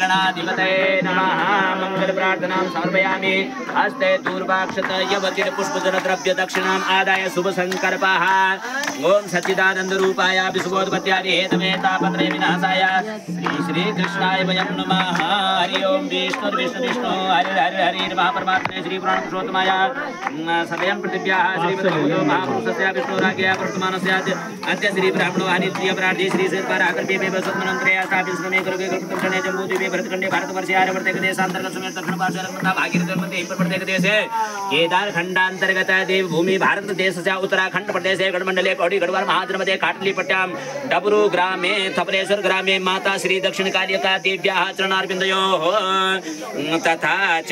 गणाधिपतये नमः। मंगल प्रार्थनां समर्पयामि। हस्ते दूर्वाक्षतयवचिर पुष्पजलद्रव्य दक्षिणाम् आदाय शुभ संकल्पः। ओम सच्चिदानंद रूपाय विशुभोत्पत्त्यादि हेतवे तापत्रे विनाशाय श्री कृष्णाय वयं नमः। हरि ओम विष्णु विष्णु विष्णु हरि हरि हरि नमः। परमात्मने श्री पुराण पुरुषोत्तमाय सदयं पृथिव्याः श्रीमद्भगवतो महापुरुषस्य विष्णुराज्ञया वर्तमानस्य अद्य श्री ब्राह्मणो हरिद्रिय प्रार्थी श्री श्रीपाराकल्पे सत्मनंत्रे स्थापितमे करुगे कल्पतक्षणे जम्बूद्वीपे भरतखंडे भारतवर्षे आर्यवर्ते देशांतर्गत समेत दक्षिण पार्श्वे रत्नता भागीरथी मध्ये प्रत्येक देशे केदार खंडांतर्गत देवभूमि भारत देशस्य उत्तराखंड प्रदेशे गढ़मंडले पौड़ी गढ़वाल महाद्र मध्ये काटलीपट्ट्यां डबरू ग्रामे थपरेश्वर ग्रामे माता श्री दक्षिण कालिका देव्याः चरणारविन्दयोः तथा च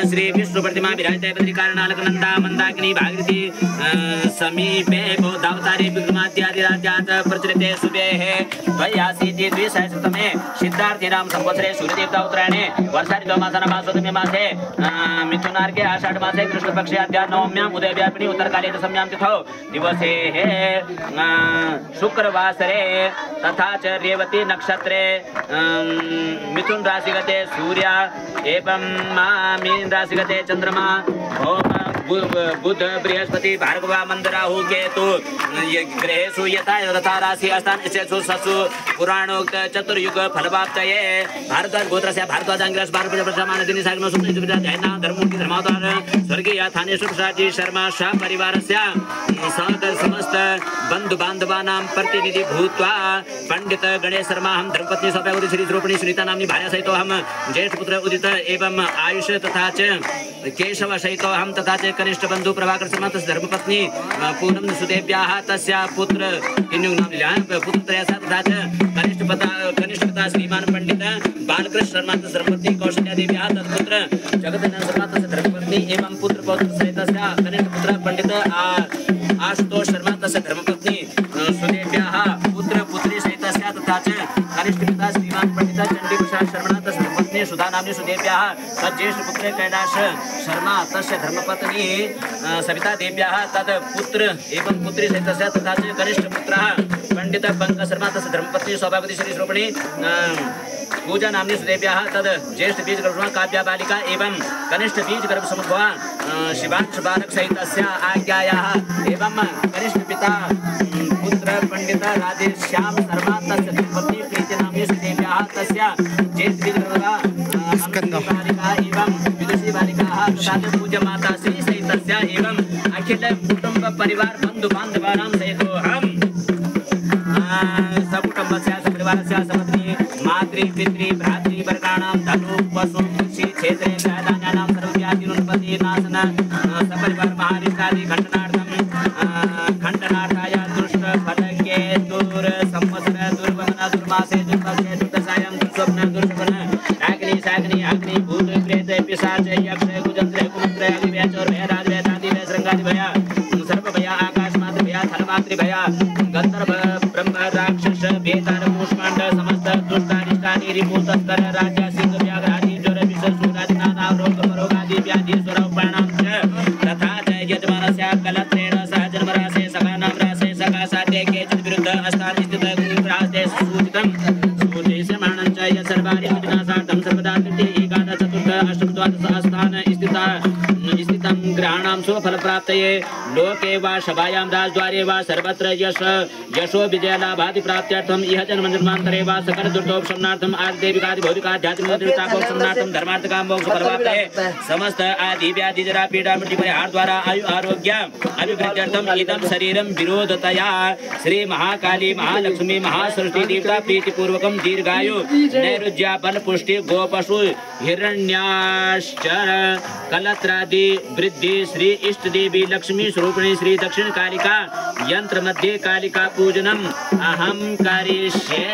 श्री विष्णु प्रतिमा विराजते बद्रिकारणालकनंदा मंदाकिनी भागीरथी समीपे बौद्धावतारी विक्रमाद्यादि राज्यात् प्रचलिते शुभेः द्वयाशीति द्विसहस्रतमे सिद्धार्थीनां संवत्सरे सूर्यदेवता उत्तरायणे वर्षा ऋतुमासना भास्वतमे मासे मिथुनार्के आषाढ़ मासे कृष्णपक्षे अद्या नवम्याम् उदयव्यापिनी उत्तरकाले दशम्यां तिथौ दिवसे शुक्रवासरे तथा च रेवती नक्षत्रे मिथुन राशिगते सूर्य एवं मीन राशिगते चंद्रमा बुध बृहस्पति भार्गवा मंद राहु केतु ग्रहेषु यथा तथा राशि स्थान सत्सु पुराणोक्त चतुर्युग फलवाप्तये भारद्वाज गोत्रस्य भारद्वाजांग्रस भारतप्रजामानदिनी साग्नो सुप्रीजुविदा जैना धर्ममूर्ति धर्मावतार स्वर्गीय थानेश्वर प्रसादजी शर्मा शाह परिवारस्य समस्त बंधु बांधवानां प्रतिनिधि भूत्वा पंडित गणेश शर्मा हम धर्मपत्नी सौभाग्यवती श्री द्रौपदी सुनीता नामनी भार्या सहित हम ज्येष्ठ पुत्र उदित एवं आयुष तथा च केशव सहित हम तथा च कनिष्ठ बंधु प्रभाकर शर्मा तस्य धर्मपत्नी पूनम सुदेव्याः तस्य पुत्र पुत्र तथा च कनिष्ठ पिता श्रीमान पंडित बालकृष्ण शर्मा तस्य धर्मपत्नी कौशल्या देव्याः तत्पुत्र जगदानंद शर्मा तस्य धर्मपत्नी एवं पुत्र पौत्र सहित कनिष्ठ पुत्र पंडित आशुतोष शर्मा तस्य धर्मपत्नी सुदेव्याः पुत्र पुत्री सहित तथा च कनिष्ठ पिता श्रीमान पंडित चंडी प्रसाद शर्मा तस्य धर्मपत्नी सुधा नामनी सुदेव्याः तज्ज्येष्ठ पुत्र कैलाश शर्मा तस्य धर्मपत्नी सविता देव्याः तद पुत्र एवं पुत्री सहित तथा च कनिष्ठ पुत्रः पंडित पंकज शर्मा तस्य धर्मपत्नी सौभाग्यवती श्री श्रोपणी पूजा नामनी सुदेव्याः तद ज्येष्ठ बीज गर्भा काव्या बालिका एवं कनिष्ठ बीज गर्भ समुद्भवा शिवांश बालक सहित आज्ञायाः एवं कनिष्ठ पिता पुत्र पंडित राधेश्याम शर्मा तस्य धर्मपत्नी प्रीति नामनी सुदेव्याः तस्य ज्येष्ठ बीज गर्भा बालिका एवं विदुषी बालिकाः तथा च पूज्य माता श्री सहित एवं अखिल कुटुंब परिवार बंधु बांधवानां सहित हम सकुटुंबस्य सपरिवारस्य समग्री मातृ पितृ भ्रातृ वर्गाणां धनु पशु कृषि क्षेत्रे धान्यानां सर्वव्याधिनुत्पत्ति नाशन सपरिवार महारिष्टादि खण्डनार्थाय दुष्ट फलके दूर संवत्सर दुर्वमन दुर्मासे दुर्पक्षे दुर्दशायां दुःस्वप्न दुर्सपन अग्नि साग्नि अग्नि भूत प्रेत पिशाच यक्ष कुजंत्र कुमंत्र अग्निभय चोर भय राज भय दादी भय श्रृंगादि भय सर्व भय आकाश मात्र भय थल मात्र भय गंधर्व ब्रह्म राक्षस बेतार कूष्मांड समस्त दुष्टानिष्टानि रिपुतस्कर राज्य सिंह व्याघ्रादि ज्वर विषर सूरादि नाना रोग रोगादि व्याधि स्वरूपाणां च तथा च यजमानस्य कलत्रेण सह जन्मराशे सखानां राशे सखासाद्य केचित् विरुद्ध अस्थान स्थित गुरुग्रहास्ते सूचितं सूचिष्यमाणं च यत्सर्वाणि विनाशार्थं सर्वदा तृतीय एकादश चतुर्थ अष्टम द्वादश स्थान स्थितं ग्रहाणां स्वफलप्राप्तये लोके वा सभायां राजद्वारे वा सर्वत्र यशो विजयलाभादि प्राप्त्यर्थम इह जन्मजन्मान्तरे वा सकल दुर्दोपशमनार्थम आदिदेविकादि भौतिकाध्यात्मिकतापशमनार्थम धर्मार्थकाम मोक्ष फलप्राप्तये समस्त आदि व्याधि जरा पीड़ा मृत्यु परिहार द्वारा आयु आरोग्य अभिवृद्ध्यर्थम इदं शरीरं विरोधतया श्री महाकाली महालक्ष्मी महासरस्वती देवता प्रीतिपूर्वकं दीर्घायु नैरुज्य बल पुष्टि गोपशु हिरण्याश्चर कलत्रादि वृद्धि श्री इष्ट देवी लक्ष्मी स्वरूपिणी श्री दक्षिण कालिका यंत्र मध्ये कालिका पूजनम अहम करिष्ये।